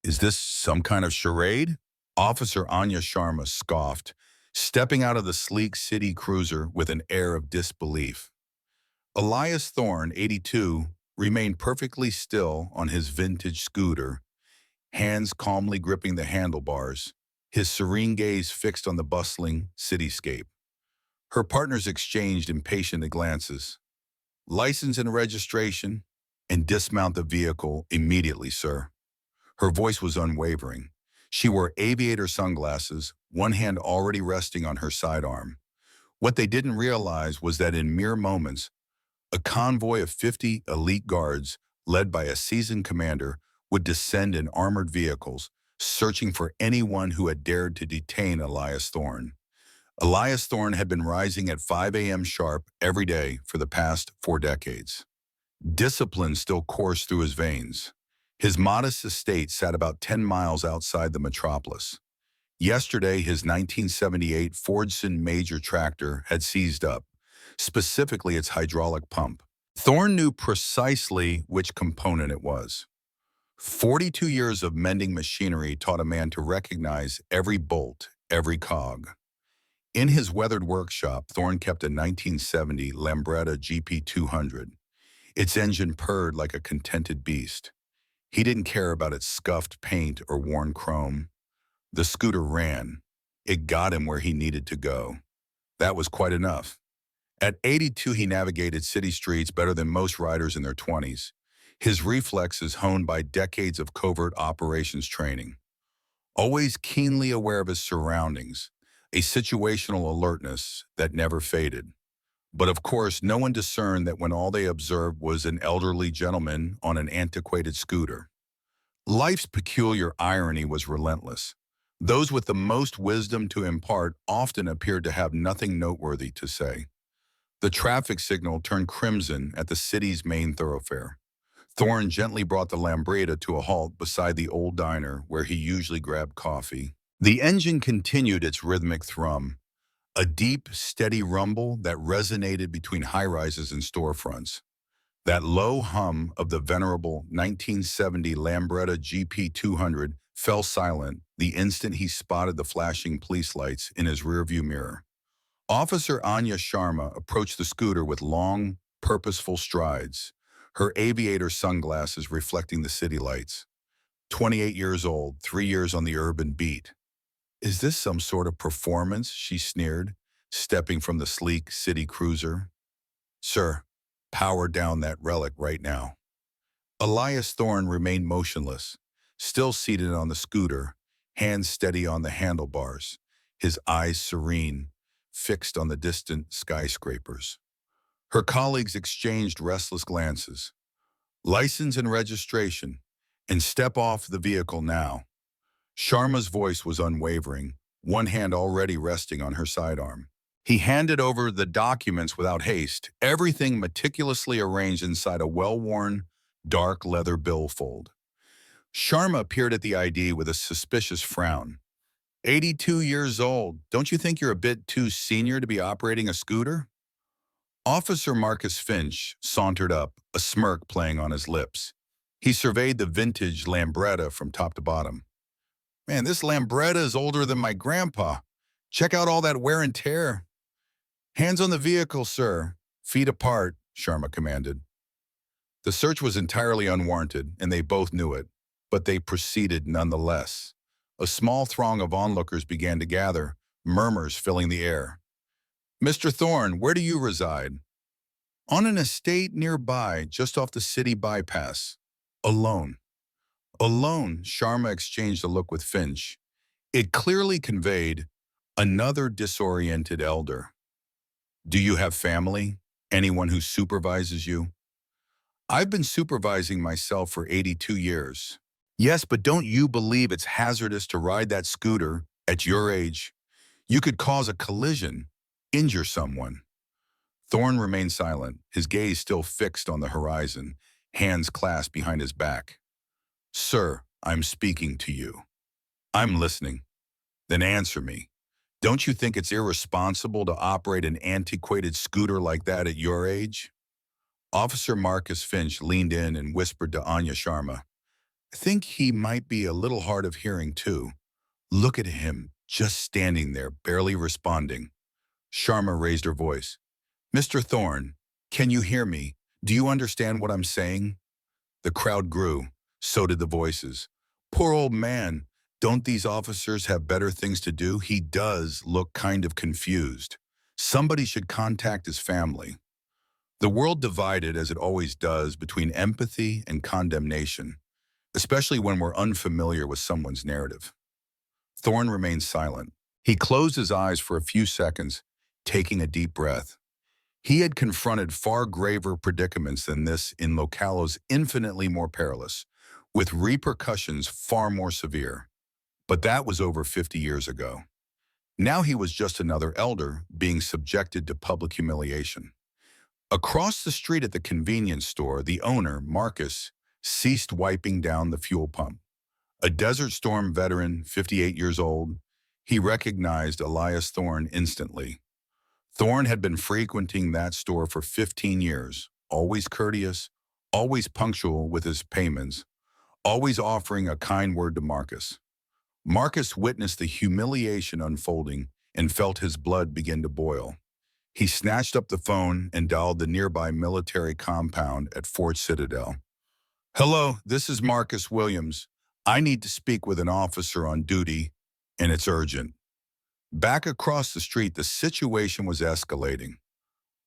Is this some kind of charade? Officer Anya Sharma scoffed, stepping out of the sleek city cruiser with an air of disbelief. Elias Thorne, 82, remained perfectly still on his vintage scooter, hands calmly gripping the handlebars, his serene gaze fixed on the bustling cityscape. Her partners exchanged impatient glances. "License and registration, and dismount the vehicle immediately, sir." Her voice was unwavering. She wore aviator sunglasses, one hand already resting on her sidearm. What they didn't realize was that in mere moments, a convoy of 50 elite guards, led by a seasoned commander, would descend in armored vehicles, searching for anyone who had dared to detain Elias Thorne. Elias Thorne had been rising at 5 a.m. sharp every day for the past 4 decades. Discipline still coursed through his veins. His modest estate sat about 10 miles outside the metropolis. Yesterday, his 1978 Fordson Major tractor had seized up, specifically its hydraulic pump. Thorne knew precisely which component it was. 42 years of mending machinery taught a man to recognize every bolt, every cog. In his weathered workshop, Thorne kept a 1970 Lambretta GP200. Its engine purred like a contented beast. He didn't care about its scuffed paint or worn chrome. The scooter ran. It got him where he needed to go. That was quite enough. At 82, he navigated city streets better than most riders in their 20s, his reflexes honed by decades of covert operations training. Always keenly aware of his surroundings, a situational alertness that never faded. But of course, no one discerned that when all they observed was an elderly gentleman on an antiquated scooter. Life's peculiar irony was relentless. Those with the most wisdom to impart often appeared to have nothing noteworthy to say. The traffic signal turned crimson at the city's main thoroughfare. Thorne gently brought the Lambretta to a halt beside the old diner where he usually grabbed coffee. The engine continued its rhythmic thrum, a deep, steady rumble that resonated between high-rises and storefronts. That low hum of the venerable 1970 Lambretta GP200 fell silent the instant he spotted the flashing police lights in his rearview mirror. Officer Anya Sharma approached the scooter with long, purposeful strides, her aviator sunglasses reflecting the city lights. 28 years old, 3 years on the urban beat. "Is this some sort of performance?" she sneered, stepping from the sleek city cruiser. "Sir, power down that relic right now." Elias Thorne remained motionless, still seated on the scooter, hands steady on the handlebars, his eyes serene, fixed on the distant skyscrapers. Her colleagues exchanged restless glances. "License and registration, and step off the vehicle now." Sharma's voice was unwavering, one hand already resting on her sidearm. He handed over the documents without haste, everything meticulously arranged inside a well-worn, dark leather billfold. Sharma peered at the ID with a suspicious frown. 82 years old. Don't you think you're a bit too senior to be operating a scooter?" Officer Marcus Finch sauntered up, a smirk playing on his lips. He surveyed the vintage Lambretta from top to bottom. "Man, this Lambretta is older than my grandpa. Check out all that wear and tear." "Hands on the vehicle, sir. Feet apart," Sharma commanded. The search was entirely unwarranted, and they both knew it, but they proceeded nonetheless. A small throng of onlookers began to gather, murmurs filling the air. "Mr. Thorne, where do you reside?" "On an estate nearby, just off the city bypass. Alone." Alone, Sharma exchanged a look with Finch. It clearly conveyed another disoriented elder. "Do you have family? Anyone who supervises you?" "I've been supervising myself for 82 years. "Yes, but don't you believe it's hazardous to ride that scooter at your age? You could cause a collision, injure someone." Thorne remained silent, his gaze still fixed on the horizon, hands clasped behind his back. "Sir, I'm speaking to you." "I'm listening." "Then answer me. Don't you think it's irresponsible to operate an antiquated scooter like that at your age?" Officer Marcus Finch leaned in and whispered to Anya Sharma, I think he might be a little hard of hearing, too. Look at him, just standing there, barely responding. Sharma raised her voice. Mr. Thorne, can you hear me? Do you understand what I'm saying? The crowd grew. So did the voices. Poor old man. Don't these officers have better things to do? He does look kind of confused. Somebody should contact his family. The world divided, as it always does, between empathy and condemnation, especially when we're unfamiliar with someone's narrative. Thorne remained silent. He closed his eyes for a few seconds, taking a deep breath. He had confronted far graver predicaments than this in locales infinitely more perilous, with repercussions far more severe. But that was over 50 years ago. Now he was just another elder being subjected to public humiliation. Across the street at the convenience store, the owner, Marcus, ceased wiping down the fuel pump. A Desert Storm veteran, 58 years old, he recognized Elias Thorne instantly. Thorne had been frequenting that store for 15 years, always courteous, always punctual with his payments, always offering a kind word to Marcus. Marcus witnessed the humiliation unfolding and felt his blood begin to boil. He snatched up the phone and dialed the nearby military compound at Fort Citadel. Hello, this is Marcus Williams. I need to speak with an officer on duty, and it's urgent. Back across the street, the situation was escalating.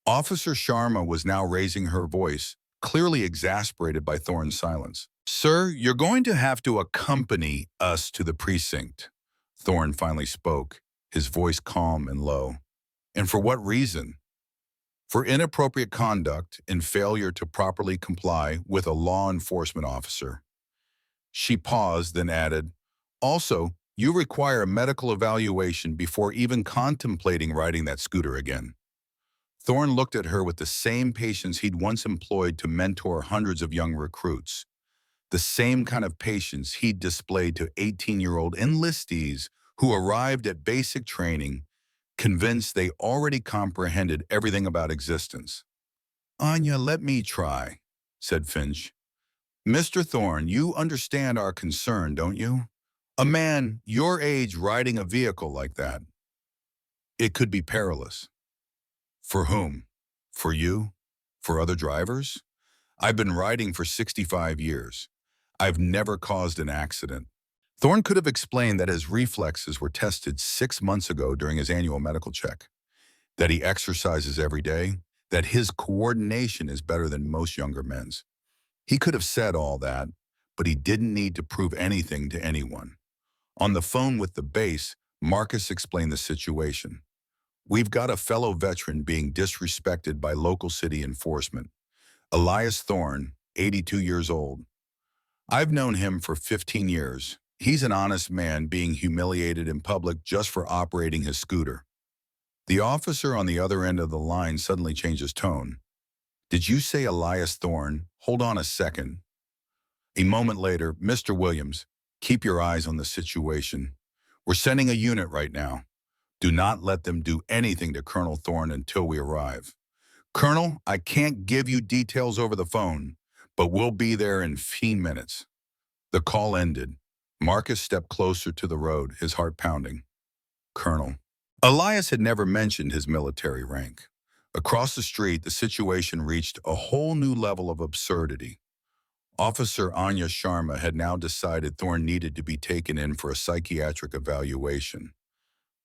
Officer Sharma was now raising her voice, clearly exasperated by Thorne's silence. Sir, you're going to have to accompany us to the precinct. Thorne finally spoke, his voice calm and low. And for what reason? For inappropriate conduct and failure to properly comply with a law enforcement officer. She paused, then added, also, you require a medical evaluation before even contemplating riding that scooter again. Thorne looked at her with the same patience he'd once employed to mentor hundreds of young recruits. The same kind of patience he'd displayed to 18-year-old enlistees who arrived at basic training, convinced they already comprehended everything about existence. Anya, let me try, said Finch. Mr. Thorne, you understand our concern, don't you? A man your age riding a vehicle like that. It could be perilous. For whom? For you? For other drivers? I've been riding for 65 years. I've never caused an accident. Thorne could have explained that his reflexes were tested 6 months ago during his annual medical check, that he exercises every day, that his coordination is better than most younger men's. He could have said all that, but he didn't need to prove anything to anyone. On the phone with the base, Marcus explained the situation. We've got a fellow veteran being disrespected by local city enforcement. Elias Thorne, 82 years old. I've known him for 15 years. He's an honest man being humiliated in public just for operating his scooter. The officer on the other end of the line suddenly changed his tone. Did you say Elias Thorne? Hold on a second. A moment later, Mr. Williams, keep your eyes on the situation. We're sending a unit right now. Do not let them do anything to Colonel Thorne until we arrive. Colonel, I can't give you details over the phone, but we'll be there in 15 minutes. The call ended. Marcus stepped closer to the road, his heart pounding. Colonel. Elias had never mentioned his military rank. Across the street, the situation reached a whole new level of absurdity. Officer Anya Sharma had now decided Thorne needed to be taken in for a psychiatric evaluation.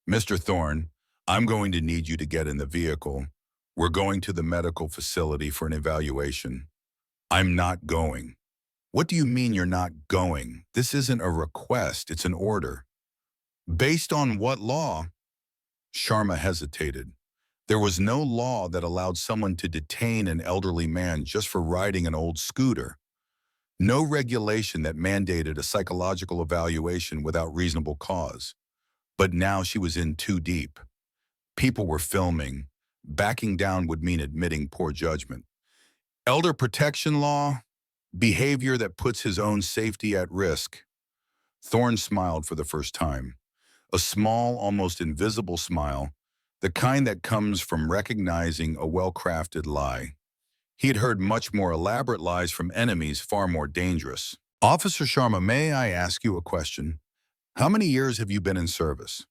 Mr. Thorne, I'm going to need you to get in the vehicle. We're going to the medical facility for an evaluation. I'm not going. What do you mean you're not going? This isn't a request, it's an order. Based on what law? Sharma hesitated. There was no law that allowed someone to detain an elderly man just for riding an old scooter. No regulation that mandated a psychological evaluation without reasonable cause. But now she was in too deep. People were filming. Backing down would mean admitting poor judgment. Elder protection law? Behavior that puts his own safety at risk. Thorne smiled for the first time. A small, almost invisible smile, the kind that comes from recognizing a well-crafted lie. He had heard much more elaborate lies from enemies far more dangerous. Officer Sharma, may I ask you a question? How many years have you been in service?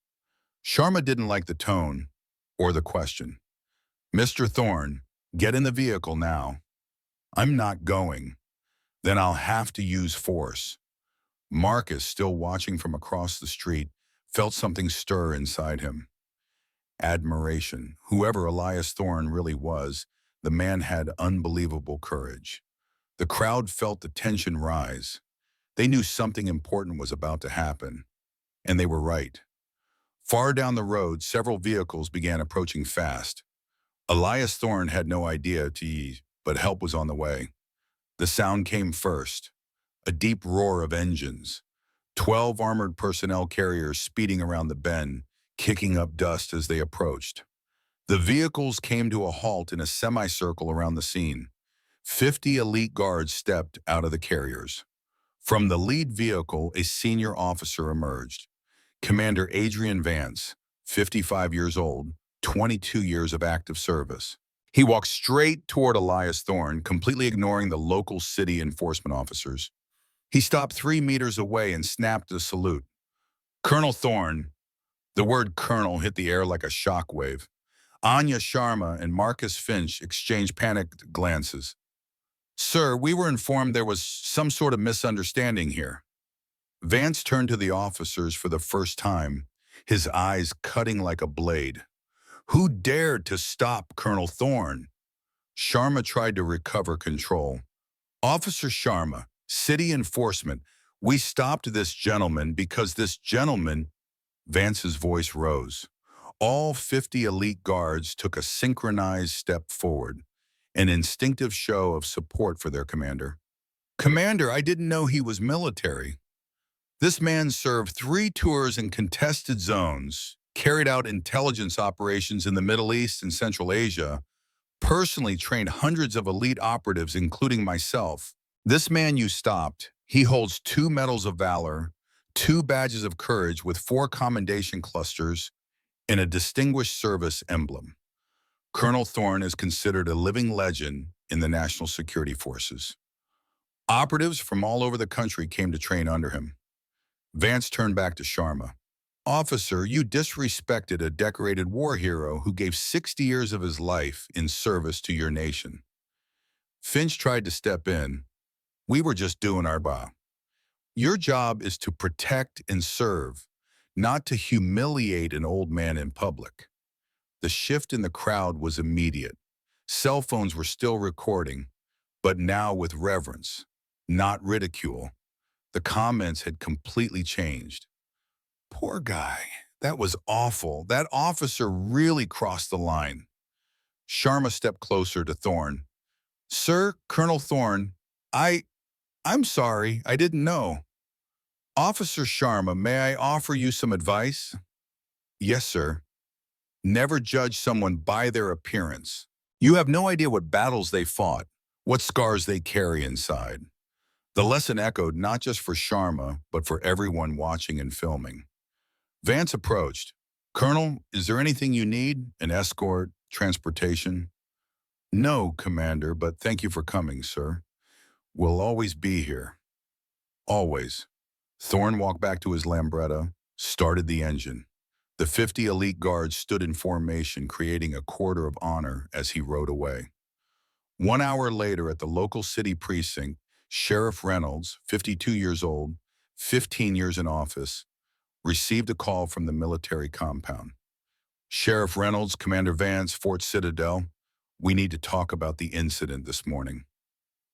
Sharma didn't like the tone or the question. Mr. Thorne, get in the vehicle now. I'm not going. Then I'll have to use force. Marcus, still watching from across the street, felt something stir inside him. Admiration. Whoever Elias Thorne really was, the man had unbelievable courage. The crowd felt the tension rise. They knew something important was about to happen, and they were right. Far down the road, several vehicles began approaching fast. Elias Thorne had no idea but help was on the way. The sound came first, a deep roar of engines. 12 armored personnel carriers speeding around the bend, kicking up dust as they approached. The vehicles came to a halt in a semicircle around the scene. 50 elite guards stepped out of the carriers. From the lead vehicle, a senior officer emerged. Commander Adrian Vance, 55 years old, 22 years of active service. He walked straight toward Elias Thorne, completely ignoring the local city enforcement officers. He stopped 3 meters away and snapped a salute. Colonel Thorne. The word colonel hit the air like a shockwave. Anya Sharma and Marcus Finch exchanged panicked glances. Sir, we were informed there was some sort of misunderstanding here. Vance turned to the officers for the first time, his eyes cutting like a blade. Who dared to stop Colonel Thorne? Sharma tried to recover control. Officer Sharma, city enforcement, we stopped this gentleman because this gentleman. Vance's voice rose. All 50 elite guards took a synchronized step forward, an instinctive show of support for their commander. Commander, I didn't know he was military. This man served 3 tours in contested zones, carried out intelligence operations in the Middle East and Central Asia, personally trained hundreds of elite operatives, including myself. This man you stopped, he holds 2 medals of valor, 2 badges of courage with 4 commendation clusters, and a distinguished service emblem. Colonel Thorne is considered a living legend in the National Security Forces. Operatives from all over the country came to train under him. Vance turned back to Sharma. Officer, you disrespected a decorated war hero who gave 60 years of his life in service to your nation. Finch tried to step in. We were just doing our job. Your job is to protect and serve, not to humiliate an old man in public. The shift in the crowd was immediate. Cell phones were still recording, but now with reverence, not ridicule. The comments had completely changed. Poor guy. That was awful. That officer really crossed the line. Sharma stepped closer to Thorne. Sir, Colonel Thorne, I'm sorry, I didn't know. Officer Sharma, may I offer you some advice? Yes, sir. Never judge someone by their appearance. You have no idea what battles they fought, what scars they carry inside. The lesson echoed not just for Sharma, but for everyone watching and filming. Vance approached. Colonel, is there anything you need? An escort? Transportation? No, Commander, but thank you for coming, sir. We'll always be here. Always. Thorne walked back to his Lambretta, started the engine. The 50 elite guards stood in formation, creating a quarter of honor as he rode away. 1 hour later at the local city precinct, Sheriff Reynolds, 52 years old, 15 years in office, received a call from the military compound. Sheriff Reynolds, Commander Vance, Fort Citadel, we need to talk about the incident this morning.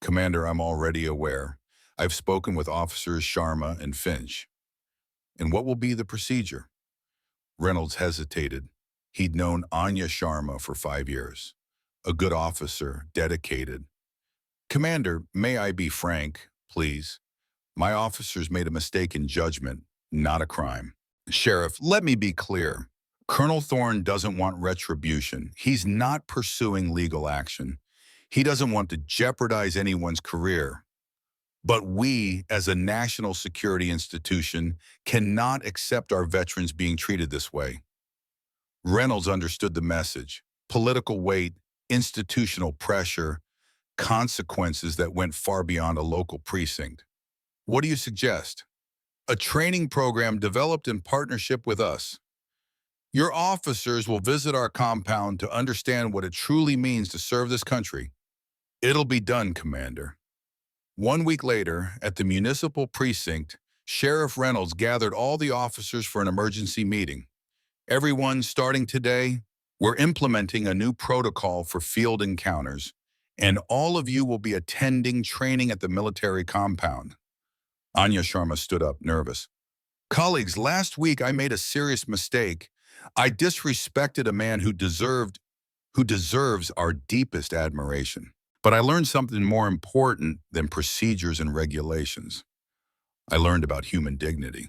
Commander, I'm already aware. I've spoken with Officers Sharma and Finch. And what will be the procedure? Reynolds hesitated. He'd known Anya Sharma for 5 years. A good officer, dedicated. Commander, may I be frank, please? My officers made a mistake in judgment, not a crime. Sheriff, let me be clear. Colonel Thorne doesn't want retribution. He's not pursuing legal action. He doesn't want to jeopardize anyone's career. But we, as a national security institution, cannot accept our veterans being treated this way. Reynolds understood the message. Political weight, institutional pressure, consequences that went far beyond a local precinct. What do you suggest? A training program developed in partnership with us. Your officers will visit our compound to understand what it truly means to serve this country. It'll be done, Commander. 1 week later, at the municipal precinct, Sheriff Reynolds gathered all the officers for an emergency meeting. Everyone, starting today, we're implementing a new protocol for field encounters, and all of you will be attending training at the military compound. Anya Sharma stood up, nervous. Colleagues, last week I made a serious mistake. I disrespected a man who deserves our deepest admiration. But I learned something more important than procedures and regulations. I learned about human dignity.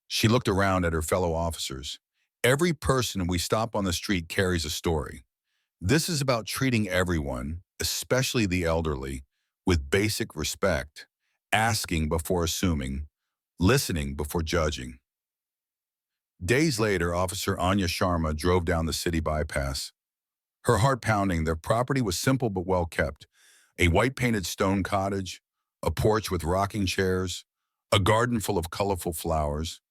She looked around at her fellow officers. Every person we stop on the street carries a story. This is about treating everyone, especially the elderly, with basic respect, asking before assuming, listening before judging. Days later, Officer Anya Sharma drove down the city bypass. Her heart pounding, their property was simple but well kept. A white-painted stone cottage, a porch with rocking chairs, a garden full of colorful flowers,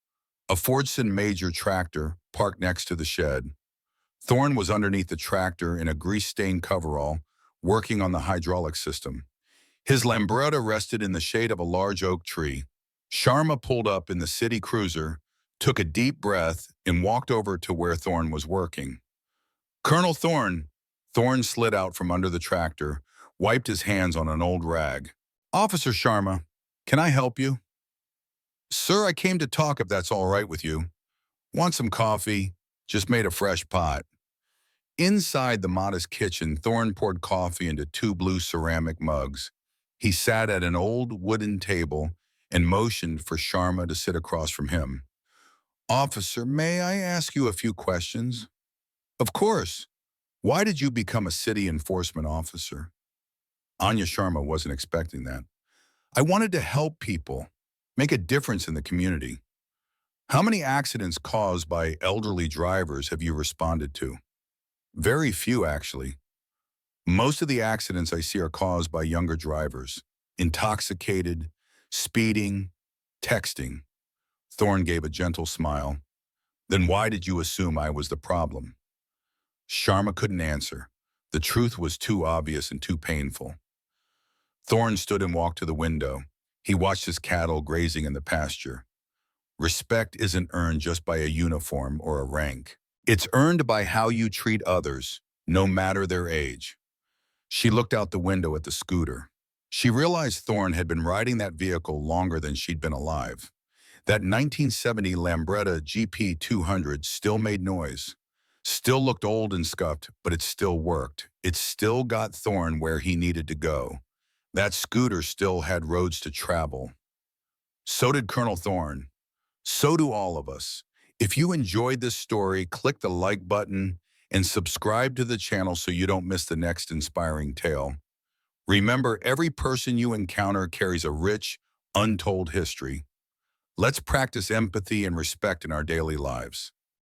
a Fordson Major tractor parked next to the shed. Thorne was underneath the tractor in a grease-stained coverall, working on the hydraulic system. His Lambretta rested in the shade of a large oak tree. Sharma pulled up in the city cruiser, took a deep breath, and walked over to where Thorne was working. Colonel Thorne. Thorne slid out from under the tractor, wiped his hands on an old rag. Officer Sharma, can I help you? Sir, I came to talk if that's all right with you. Want some coffee? Just made a fresh pot. Inside the modest kitchen, Thorne poured coffee into 2 blue ceramic mugs. He sat at an old wooden table and motioned for Sharma to sit across from him. Officer, may I ask you a few questions? Of course. Why did you become a city enforcement officer? Anya Sharma wasn't expecting that. I wanted to help people, make a difference in the community. How many accidents caused by elderly drivers have you responded to? Very few, actually. Most of the accidents I see are caused by younger drivers, intoxicated, speeding, texting. Thorne gave a gentle smile. Then why did you assume I was the problem? Sharma couldn't answer. The truth was too obvious and too painful. Thorne stood and walked to the window. He watched his cattle grazing in the pasture. Respect isn't earned just by a uniform or a rank. It's earned by how you treat others, no matter their age. She looked out the window at the scooter. She realized Thorne had been riding that vehicle longer than she'd been alive. That 1970 Lambretta GP 200 still made noise. Still looked old and scuffed, but it still worked. It still got Thorne where he needed to go. That scooter still had roads to travel. So did Colonel Thorne. So do all of us. If you enjoyed this story, click the like button and subscribe to the channel so you don't miss the next inspiring tale. Remember, every person you encounter carries a rich, untold history. Let's practice empathy and respect in our daily lives.